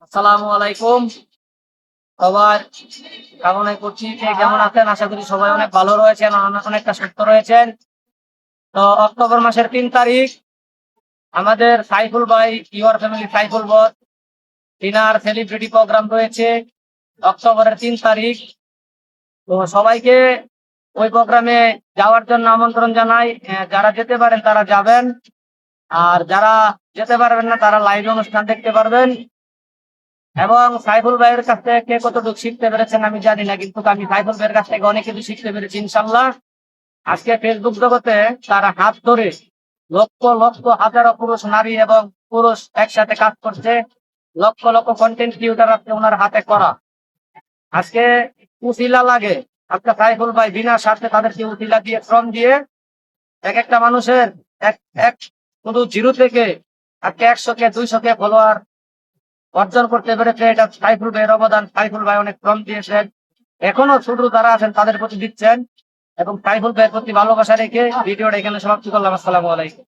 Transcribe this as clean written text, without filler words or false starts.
আসসালামু আলাইকুম। সবাই কামনা করছি যে কেমন আছেন। আশা করি সবাই অনেক ভালো রয়েছেন, অনেকটা সুস্থ রয়েছেন। তো অক্টোবর মাসের 3 তারিখ আমাদের সাইফুল ভাই, your family Saiful boss dinner celebrity program রয়েছে অক্টোবরের 3 তারিখ। তো সবাইকে ওই প্রোগ্রামে যাওয়ার জন্য আমন্ত্রণ জানাই। যারা যেতে পারেন তারা যাবেন, আর যারা যেতে পারবেন না তারা লাইভ অনুষ্ঠান দেখতে পারবেন। এবং সাইফুল ভাইয়ের কাছ থেকে কে কতটুকু শিখতে পেরেছেন আমি জানি না, কিন্তু আমি সাইফুল ভাইয়ের কাছ থেকে অনেক কিছু শিখতে পেরেছি ইনশাল্লাহ। আজকে ফেসবুক জগতে তার হাত ধরে লক্ষ লক্ষ হাজারো পুরুষ, নারী এবং পুরুষ একসাথে কাজ করছে। লক্ষ লক্ষ কন্টেন্ট ক্রিয়েটার আছে ওনার হাতে করা। আজকে উসিলা লাগে, আজকে সাইফুল ভাই বিনা স্বার্থে তাদেরকে উসিলা দিয়ে, শ্রম দিয়ে এক একটা মানুষের এক এক শুধু জিরো থেকে আজকে 100 কে 200 কে ফলোয়ার অর্জন করতে পেরেছে। এটা সাইফুল ভাইয়ের অবদান। সাইফুল ভাই অনেক শ্রম দিয়েছেন, এখনো ছোট যারা আছেন তাদের প্রতি দিচ্ছেন। এবং সাইফুল ভাইয়ের প্রতি ভালোবাসা রেখে ভিডিওটা এখানে সমাপ্তি করলাম। আসসালামু আলাইকুম।